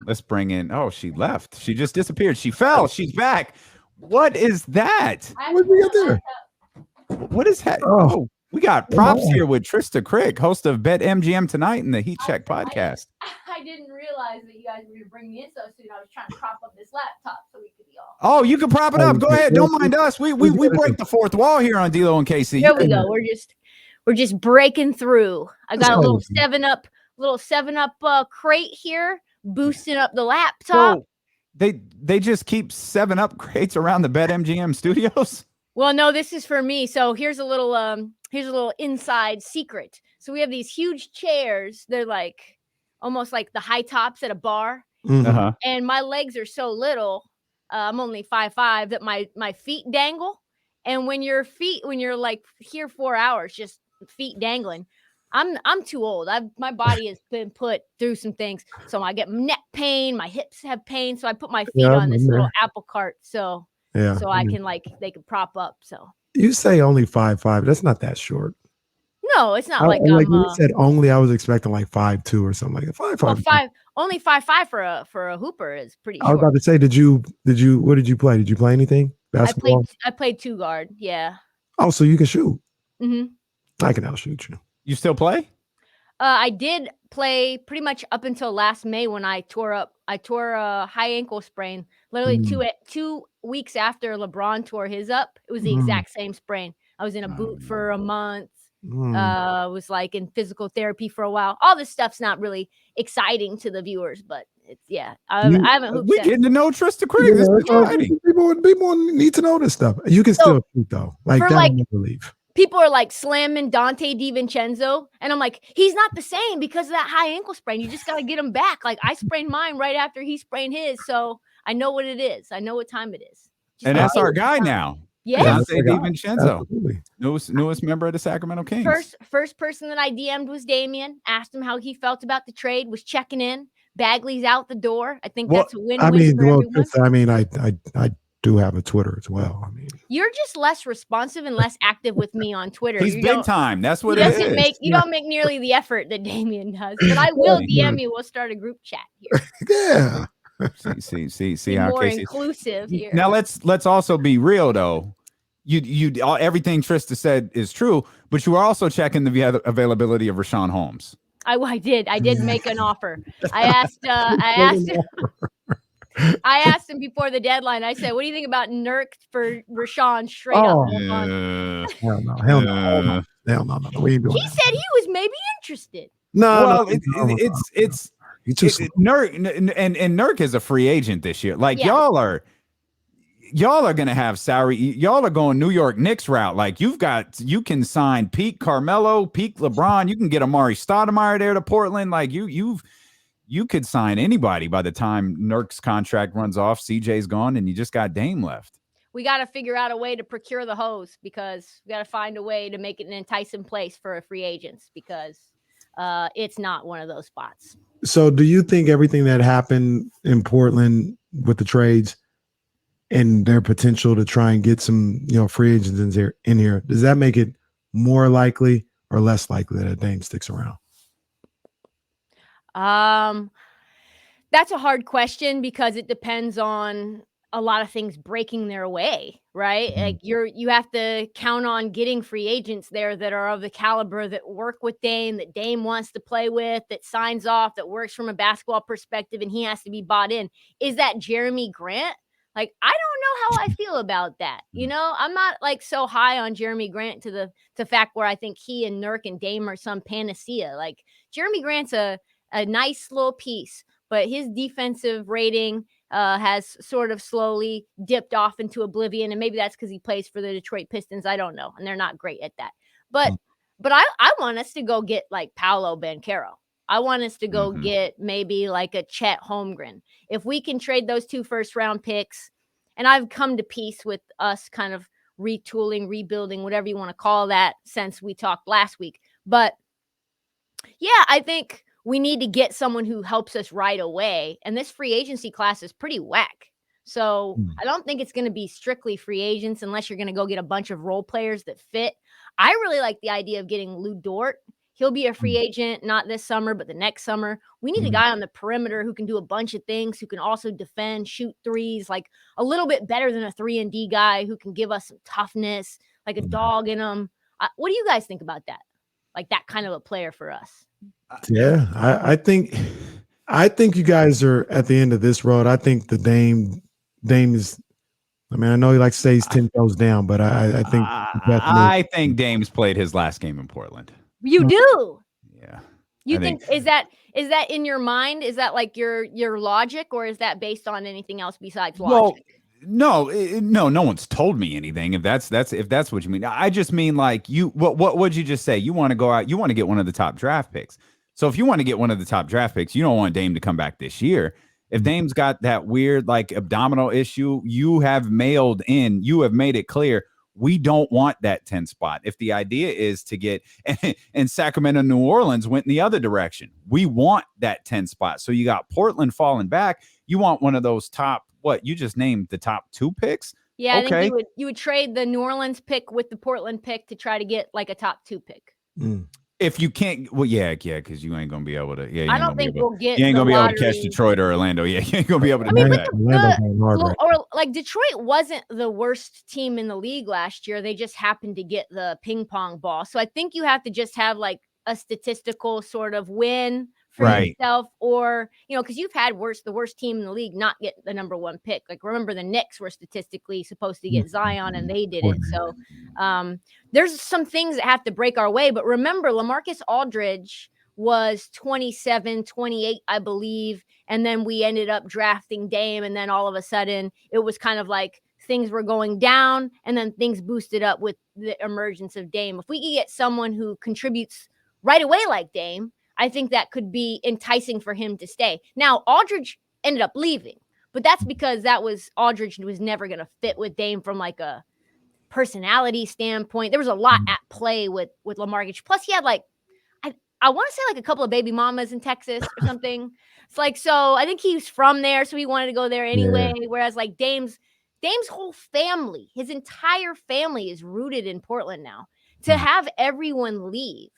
Let's bring in. Oh, she left. She just disappeared. She fell. She's back. What is that? What did we get there? What is that? Oh, we got props here with Trysta Krick, host of Bet MGM Tonight and the Heat Check podcast. I didn't realize that you guys were going to bring me in so soon. I was trying to prop up this laptop so we could be all. Oh, you can prop it up. Go ahead. Don't mind us. We break the fourth wall here on D-Lo and KC. Here we go. We're just breaking through. I got a little 7-Up crate here, boosting up the laptop. So they just keep 7-Up crates around the Bet MGM studios. Well, no, this is for me. So here's a little inside secret. So we have these huge chairs. They're like almost like the high tops at a bar. Uh-huh. And my legs are so little. I'm only 5'5" that my feet dangle. And when you're like here 4 hours, just feet dangling, I'm too old. My body has been put through some things. So I get neck pain, my hips have pain. So I put my feet on this little apple cart. So I can they can prop up. So you say only 5'5". That's not that short. No, it's not like you said only. I was expecting like 5'2" or something like that. 5'5". Only 5'5" for a hooper is pretty short. I was about to say, what did you play? Did you play anything? Basketball? I played 2 guard. Yeah. Oh, so you can shoot. Mm-hmm. I can outshoot you. You still play? I did play pretty much up until last May when I tore a high ankle sprain. Literally 2 weeks after LeBron tore his up, it was the exact same sprain. I was in a boot for a month. Was like in physical therapy for a while. All this stuff's not really exciting to the viewers, but it's I haven't hooped. We're getting to know Trysta Krick. This is exciting. People need to know this stuff. You can still shoot though. Believe. People are like slamming Dante DiVincenzo, and I'm like, he's not the same because of that high ankle sprain. You just got to get him back. Like I sprained mine right after he sprained his, so I know what it is. I know what time it is. And that's our guy now. Yes. Dante DiVincenzo, newest member of the Sacramento Kings. First person that I DM'd was Damian. Asked him how he felt about the trade. Was checking in. Bagley's out the door. I think that's a win-win for everyone. I do have a Twitter as well. You're just less responsive and less active with me on Twitter. He's big time. That's what it is. You don't make nearly the effort that Damian does. But I will DM you. We'll start a group chat here. Yeah. See how more inclusive here. Now let's also be real though. You everything Trysta said is true, but you are also checking the availability of Rashawn Holmes. I did make an offer. I asked him before the deadline. I said, "What do you think about Nurk for Rashawn straight up?" Hell no. We ain't doing he said he was maybe interested. It's Nurk and Nurk is a free agent this year. Like y'all are gonna have salary. Y'all are going New York Knicks route. Like you can sign peak Carmelo, peak LeBron. You can get Amari Stoudemire there to Portland. Like you could sign anybody by the time Nurk's contract runs off. CJ's gone, and you just got Dame left. We got to figure out a way to procure the hose because we got to find a way to make it an enticing place for free agents because it's not one of those spots. So do you think everything that happened in Portland with the trades and their potential to try and get some, free agents in here, does that make it more likely or less likely that Dame sticks around? That's a hard question because it depends on a lot of things breaking their way, right? Like you have to count on getting free agents there that are of the caliber that work with Dame, that Dame wants to play with, that signs off, that works from a basketball perspective, and he has to be bought in. Is that Jeremy Grant? Like, I don't know how I feel about that. I'm not like so high on Jeremy Grant to the fact where I think he and Nurk and Dame are some panacea. Like Jeremy Grant's a nice little piece, but his defensive rating has sort of slowly dipped off into oblivion. And maybe that's because he plays for the Detroit Pistons. I don't know. And they're not great at that. But I want us to go get like Paolo Banchero. I want us to go get maybe like a Chet Holmgren. If we can trade those 2 first-round picks, and I've come to peace with us kind of retooling, rebuilding, whatever you want to call that since we talked last week. But yeah, I think we need to get someone who helps us right away. And this free agency class is pretty whack. So I don't think it's going to be strictly free agents unless you're going to go get a bunch of role players that fit. I really like the idea of getting Lou Dort. He'll be a free agent, not this summer, but the next summer. We need a guy on the perimeter who can do a bunch of things, who can also defend, shoot threes, like a little bit better than a 3-and-D guy who can give us some toughness, like a dog in him. What do you guys think about that? Like that kind of a player for us? Yeah, I think you guys are at the end of this road. I think the Dame is. I mean, I know he likes to say he's 10 toes down, but I think I think Dame's played his last game in Portland. You do? Yeah. You think is that in your mind? Is that like your logic, or is that based on anything else besides logic? Well, no one's told me anything. If that's what you mean. I just mean like what would you just say? You want to go out, you want to get one of the top draft picks. So if you want to get one of the top draft picks, you don't want Dame to come back this year. If Dame's got that weird like abdominal issue, you have made it clear we don't want that 10 spot. If the idea is to get, and Sacramento, New Orleans went in the other direction. We want that 10 spot. So you got Portland falling back. You want one of those top, what you just named the top 2 picks. Yeah, okay. I think you would trade the New Orleans pick with the Portland pick to try to get like a top 2 pick. If you can't, well, yeah, because you ain't gonna be able to. Yeah, I don't think we'll get. You ain't gonna be able to catch Detroit or Orlando. Yeah, you ain't gonna be able to do that. Or like Detroit wasn't the worst team in the league last year. They just happened to get the ping pong ball. So I think you have to just have like a statistical sort of win for yourself, or because you've had the worst team in the league not get the number 1 pick. Like remember, the Knicks were statistically supposed to get Zion and they didn't. So there's some things that have to break our way. But remember, LaMarcus Aldridge was 27, 28, I believe, and then we ended up drafting Dame, and then all of a sudden it was kind of like things were going down, and then things boosted up with the emergence of Dame. If we could get someone who contributes right away like Dame, I think that could be enticing for him to stay. Now, Aldridge ended up leaving, but that's because Aldridge was never going to fit with Dame from like a personality standpoint. There was a lot at play with LaMarcus. Plus, he had like, I want to say like a couple of baby mamas in Texas or something. It's like, so I think he's from there, so he wanted to go there anyway. Yeah. Whereas like Dame's whole family, his entire family is rooted in Portland now. To have everyone leave,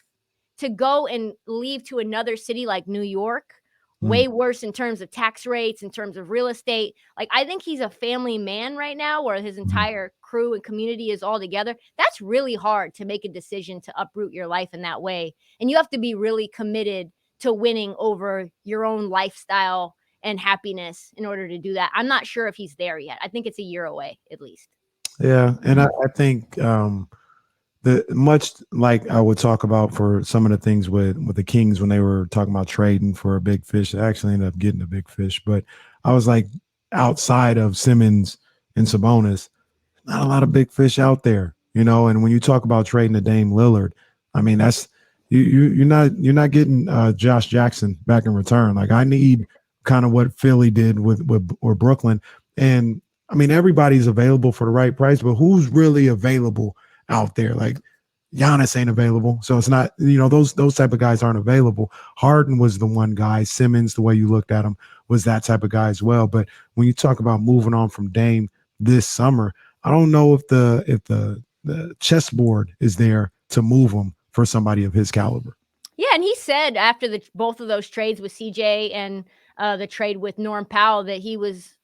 to go and leave to another city like New York, way worse in terms of tax rates, in terms of real estate. Like, I think he's a family man right now, where his entire crew and community is all together. That's really hard to make a decision to uproot your life in that way. And you have to be really committed to winning over your own lifestyle and happiness in order to do that. I'm not sure if he's there yet. I think it's a year away at least. Yeah. And I think much like I would talk about for some of the things with the Kings when they were talking about trading for a big fish, they actually ended up getting a big fish. But I was like, outside of Simmons and Sabonis, not a lot of big fish out there, and when you talk about trading to Dame Lillard, I mean, that's you're not getting Josh Jackson back in return. Like, I need kind of what Philly did with Brooklyn. And I mean, everybody's available for the right price, but who's really available out there? Like, Giannis ain't available, so it's not, those type of guys aren't available. Harden was the one guy. Simmons, the way you looked at him, was that type of guy as well. But when you talk about moving on from Dame this summer, I don't know if the chessboard is there to move him for somebody of his caliber. Yeah, and he said after both of those trades with CJ and the trade with Norm Powell that he was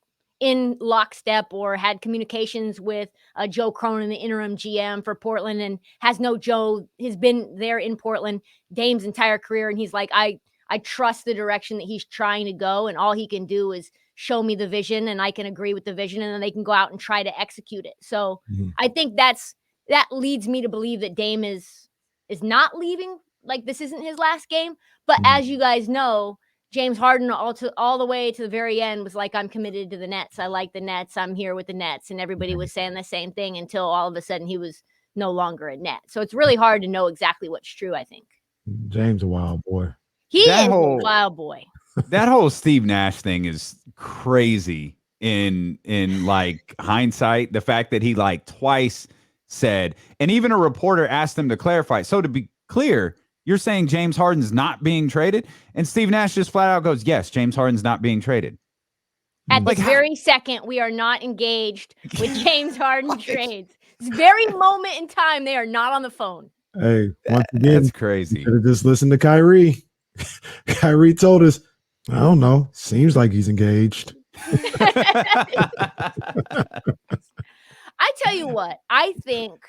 in lockstep or had communications with Joe Cronin, the interim GM for Portland, and has been there in Portland Dame's entire career. And he's like, I trust the direction that he's trying to go, and all he can do is show me the vision, and I can agree with the vision, and then they can go out and try to execute it. So I think that leads me to believe that Dame is not leaving. Like, this isn't his last game. But as you guys know, James Harden all the way to the very end was like, I'm committed to the Nets. I like the Nets. I'm here with the Nets. And everybody was saying the same thing until all of a sudden he was no longer a Net. So it's really hard to know exactly what's true, I think. James a wild boy. He is a wild boy. That whole Steve Nash thing is crazy in like hindsight. The fact that he like twice said, and even a reporter asked him to clarify. So to be clear, you're saying James Harden's not being traded? And Steve Nash just flat out goes, yes, James Harden's not being traded. At this very second, we are not engaged with James Harden trades. This very moment in time, they are not on the phone. Hey, once again, That's crazy. could have just listened to Kyrie. Kyrie told us, I don't know. Seems like he's engaged. I tell you what, I think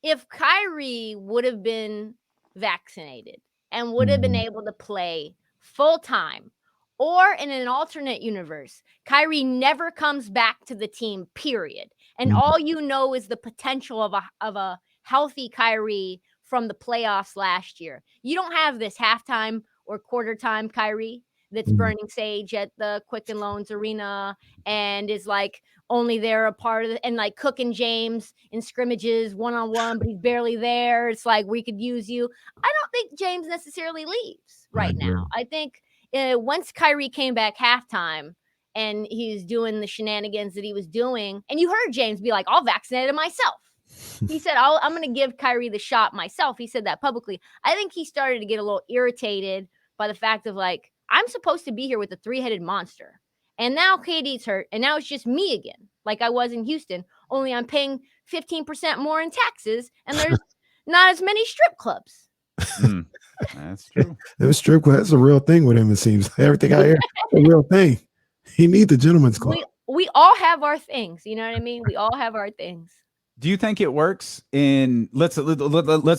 if Kyrie would have been vaccinated and would have been able to play full time, or in an alternate universe, Kyrie never comes back to the team, period. And all you know is the potential of a healthy Kyrie from the playoffs last year. You don't have this halftime or quarter time Kyrie that's burning sage at the Quicken Loans Arena and is like only there a part of it, and like cooking James in scrimmages one-on-one, but he's barely there. It's like, we could use you. I don't think James necessarily leaves right now. I think once Kyrie came back halftime and he's doing the shenanigans that he was doing, and you heard James be like, I'll vaccinate him myself. He said, I'm going to give Kyrie the shot myself. He said that publicly. I think he started to get a little irritated by the fact of like, I'm supposed to be here with the three-headed monster. And now KD's hurt, and now it's just me again, like I was in Houston, only I'm paying 15% more in taxes, and there's not as many strip clubs. That's true. It strip club. That's a real thing with him, it seems. Everything I hear, a real thing. He needs the gentleman's club. We all have our things. You know what I mean? We all have our things. Do you think it works let's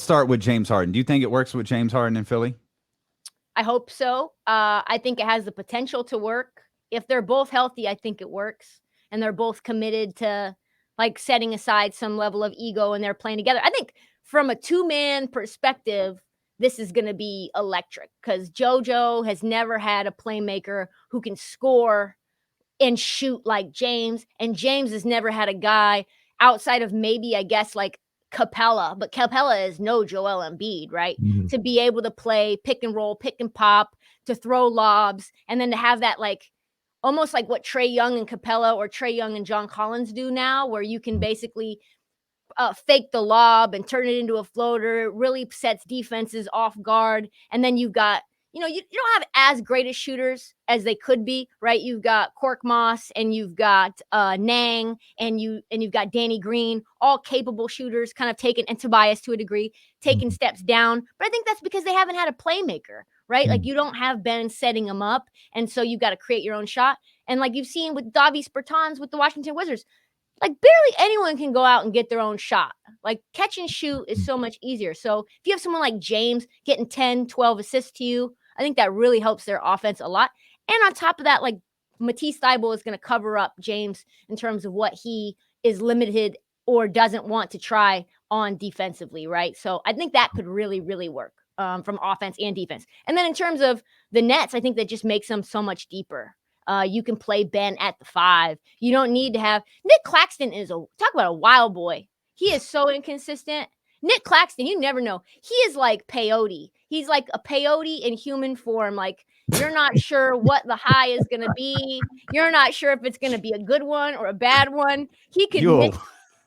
start with James Harden. Do you think it works with James Harden in Philly? I hope so. I think it has the potential to work. If they're both healthy, I think it works. And they're both committed to like setting aside some level of ego and they're playing together. I think from a two-man perspective, this is going to be electric because JoJo has never had a playmaker who can score and shoot like James. And James has never had a guy outside of maybe, I guess, like Capella. But Capella is no Joel Embiid, right? To be able to play pick and roll, pick and pop, to throw lobs, and then to have that like almost like what Trae Young and Capella or Trae Young and John Collins do now, where you can basically fake the lob and turn it into a floater. It really sets defenses off guard. And then you've got, you don't have as great as shooters as they could be, right? You've got Korkmaz and you've got Nang and you've got Danny Green, all capable shooters, kind of and Tobias to a degree, taking steps down. But I think that's because they haven't had a playmaker, right? Like you don't have Ben setting them up. And so you've got to create your own shot. And like you've seen with Davis Bertans with the Washington Wizards, like barely anyone can go out and get their own shot. Like catch and shoot is so much easier. So if you have someone like James getting 10, 12 assists to you, I think that really helps their offense a lot. And on top of that, like Matisse Thybulle is going to cover up James in terms of what he is limited or doesn't want to try on defensively, right? So I think that could really, really work from offense and defense. And then in terms of the Nets, I think that just makes them so much deeper. You can play Ben at the 5. You don't need to have Nick Claxton talk about a wild boy. He is so inconsistent. Nick Claxton, you never know. He is like peyote. He's like a peyote in human form. Like you're not sure what the high is going to be. You're not sure if it's going to be a good one or a bad one. He could miss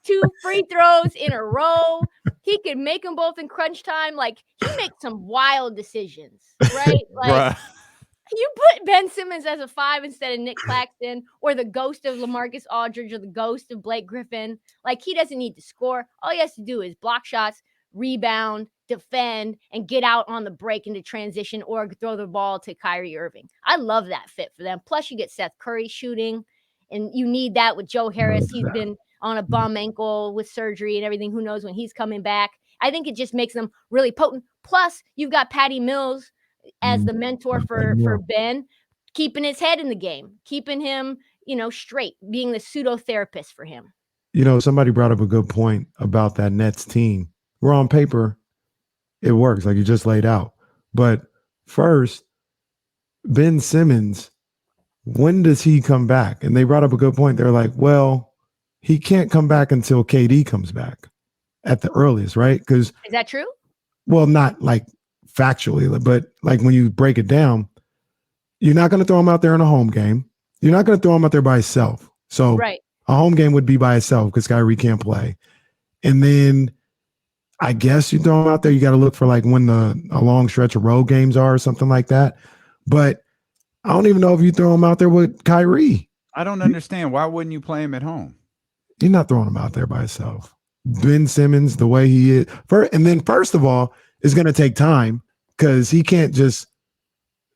2 free throws in a row. He could make them both in crunch time. Like he makes some wild decisions, right? Like you put Ben Simmons as a 5 instead of Nick Claxton or the ghost of LaMarcus Aldridge or the ghost of Blake Griffin. Like he doesn't need to score. All he has to do is block shots, rebound, defend, and get out on the break into transition or throw the ball to Kyrie Irving. I love that fit for them. Plus you get Seth Curry shooting, and you need that with Joe Harris. He's been on a bum ankle with surgery and everything. Who knows when he's coming back. I think it just makes them really potent. Plus you've got Patty Mills as the mentor for Ben, keeping his head in the game, keeping him, straight, being the pseudo therapist for him. Somebody brought up a good point about that Nets team. We're on paper, it works like you just laid out. But first, Ben Simmons, when does he come back? And they brought up a good point. They're like, well, he can't come back until KD comes back at the earliest, right? Because is that true? Well, not like factually, but like when you break it down, you're not going to throw him out there in a home game. You're not going to throw him out there by himself. So right. A home game would be by itself because Kyrie can't play. And then I guess you throw him out there, you got to look for like when a long stretch of road games are or something like that. But I don't even know if you throw him out there with Kyrie. I don't understand. Why wouldn't you play him at home? You're not throwing him out there by himself. Ben Simmons the way he is. First of all, it's going to take time because he can't just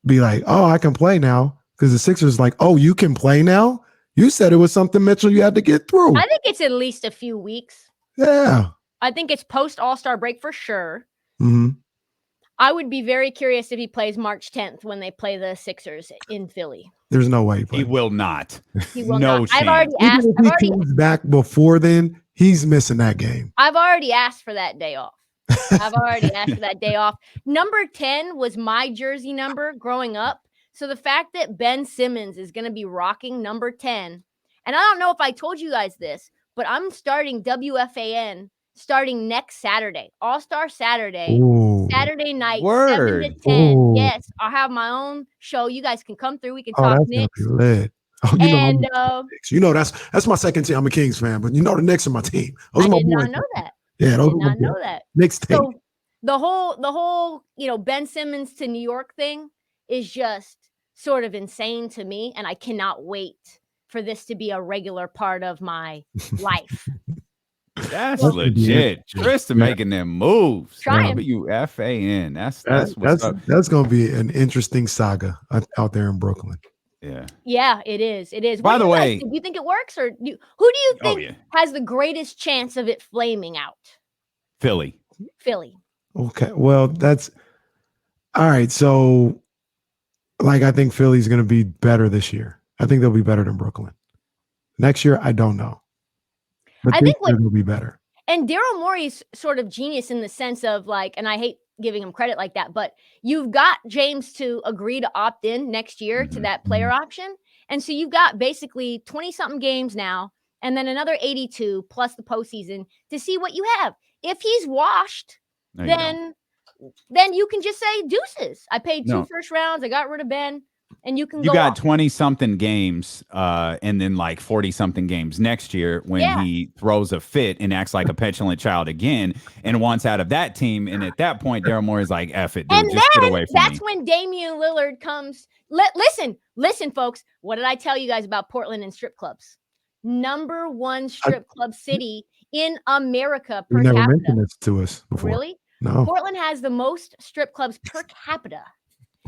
be like, oh, I can play now. Because the Sixers like, oh, you can play now? You said it was something, Mitchell, you had to get through. I think it's at least a few weeks. Yeah. I think it's post All-Star break for sure. Mm-hmm. I would be very curious if he plays March 10th when they play the Sixers in Philly. There's no way he will not. He will no not. chance. I've already asked. Even if he comes back before then, he's missing that game. I've already asked for that day off. I've already asked for that day off. Number 10 was my jersey number growing up. So the fact that Ben Simmons is going to be rocking number 10, and I don't know if I told you guys this, but I'm starting WFAN starting next Saturday, All-Star Saturday, Ooh. Saturday night, Word. 7 to 10. Ooh. Yes, I'll have my own show. You guys can come through. We can Oh, talk that's Knicks. gonna be lit. Oh, you know, that's my second team. I'm a Kings fan, but you know the Knicks are my team. I did not know that. Yeah, I did not know that. Knicks team. So the whole, Ben Simmons to New York thing is just sort of insane to me, and I cannot wait for this to be a regular part of my life. That's legit. Trysta making them moves. Trying. WFAN. That's what's up. That's gonna be an interesting saga out there in Brooklyn. Yeah. Yeah, it is. It is. By the way, do you think it works, or who do you think has the greatest chance of it flaming out? Philly. Okay. Well, that's all right. So, I think Philly's going to be better this year. I think they'll be better than Brooklyn. Next year, I don't know. But I think they'll be better. And Daryl Morey's sort of genius in the sense of and I hate giving him credit like that, but you've got James to agree to opt in next year to that player option. And so you've got basically 20-something games now, and then another 82 plus the postseason to see what you have. If he's washed, then you can just say deuces. I paid 2 first rounds. I got rid of Ben, and you can. You got 20-something games, and then 40-something games next year when he throws a fit and acts like a petulant child again and wants out of that team. And at that point, Daryl Morey's like, "F it, dude, and just then get away from me." That's when Damian Lillard comes. Listen, folks. What did I tell you guys about Portland and strip clubs? Number 1 strip club city in America per capita. You never mentioned this to us before. Really? No. Portland has the most strip clubs per capita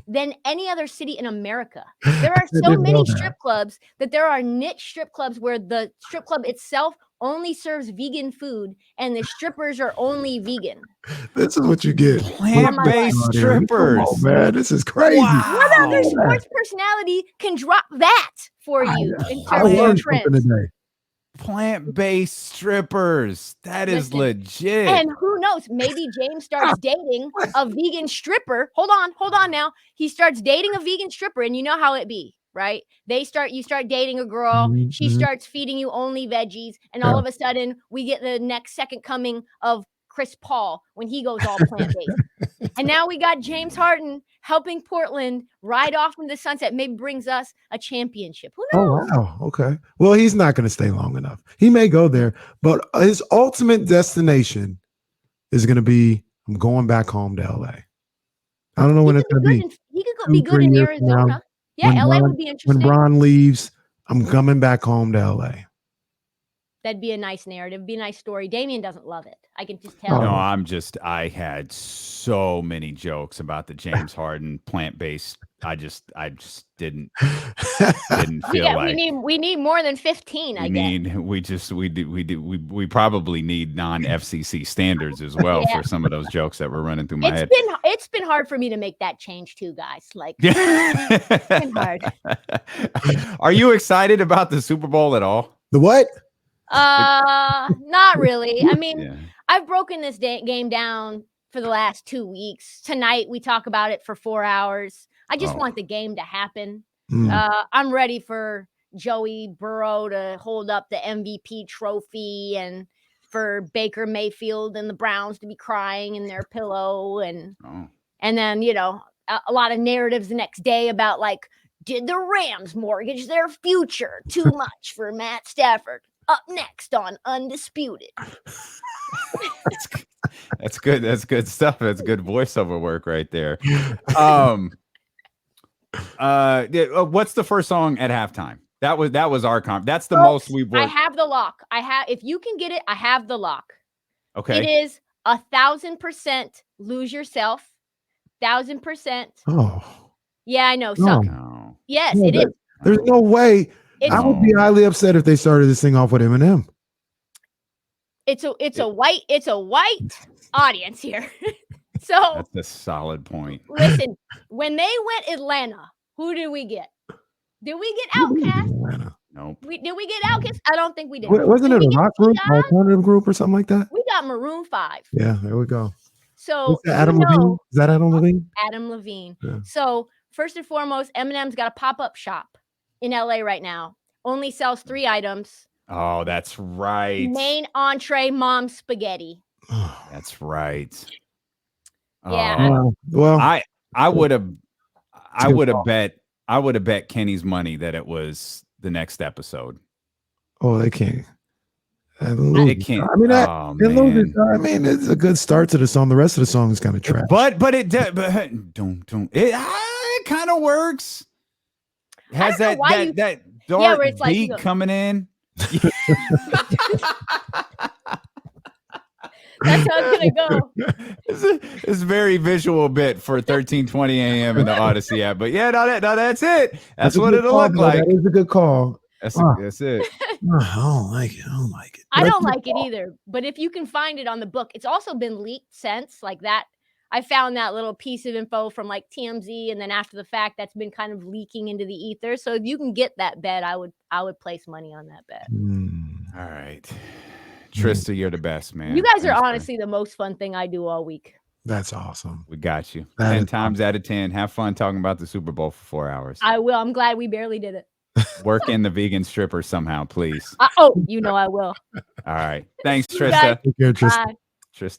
than any other city in America. There are so many strip clubs that there are niche strip clubs where the strip club itself only serves vegan food and the strippers are only vegan. This is what you get. Plant-based strippers. Oh, man, this is crazy. Wow. What other sports personality can drop that for you in terms of trends? Plant-based strippers. That is legit. And who knows? Maybe James starts dating a vegan stripper. Hold on now. He starts dating a vegan stripper, and you know how it be, right? You start dating a girl. Mm-hmm. She starts feeding you only veggies, and all of a sudden, we get the next second coming of Chris Paul when he goes all plant-based. And now we got James Harden helping Portland ride off in the sunset. Maybe brings us a championship. Who knows? Oh, wow. Okay. Well, he's not going to stay long enough. He may go there, but his ultimate destination is going to be, I'm going back home to LA. I don't know when it's going to be. He could be good in Arizona. Yeah, LA would be interesting. When Bron leaves, I'm coming back home to LA. That'd be a nice narrative. It'd be a nice story. Damian doesn't love it. I can just tell. No, I had so many jokes about the James Harden plant-based. I just didn't feel like we need more than 15. We probably need non-FCC standards as well for some of those jokes that were running through my head. It's been hard for me to make that change too, guys. It's been hard. Are you excited about the Super Bowl at all? The what? Not really. I mean, I've broken this game down for the last 2 weeks. Tonight we talk about it for 4 hours. I just want the game to happen. I'm ready for Joey Burrow to hold up the MVP trophy and for Baker Mayfield and the Browns to be crying in their pillow and then, a lot of narratives the next day about did the Rams mortgage their future too much for Matt Stafford? Up next on Undisputed. That's good. That's good stuff. That's good voiceover work right there. What's the first song at halftime? That was our comp. That's the most we've worked. I have the lock. If you can get it, I have the lock. Okay. It is 1,000% lose yourself. 1,000%. Oh. Yeah, I know. No. Yes, No, it is. There's no way. I would be No. highly upset if they started this thing off with Eminem. It's a white audience here. So That's a solid point. listen, when they went Atlanta, who did we get? Did we get Outkast? Nope. Did we get Outkast? I don't think we did. Wasn't Did it we a get rock group, T.I.? alternative group, or something like that? We got Maroon 5. Yeah, there we go. So What's that, Adam Levine? Is that Adam Levine? Adam Levine. Yeah. So first and foremost, Eminem's got a pop-up shop in LA right now. Only sells 3 items. Oh, that's right. Main entree, mom spaghetti. That's right. Yeah. Well, I would have bet Kenny's money that it was the next episode. Oh, they can't. It can't. I mean, it's a good start to the song. The rest of the song is kind of trash. But it kind of works. It has that dark beat coming in. That's how it's gonna go. It's a very visual bit for 13:20 a.m. in the Odyssey app. But yeah, that's it. That's what it'll look like. That is a good call. That's it. I don't like it. I don't like it either. But if you can find it on the book, it's also been leaked since like that. I found that little piece of info from like TMZ, and then after the fact, that's been kind of leaking into the ether. So if you can get that bet, I would place money on that bet. All right, Trysta, you're the best, man. You guys are honestly the most fun thing I do all week. That's awesome. We got you. 10 times out of 10. Have fun talking about the Super Bowl for 4 hours. I will. I'm glad we barely did it. Work in the vegan stripper somehow, please. I will. All right. Thanks, Trysta. Take care, Trysta. Bye. Trysta.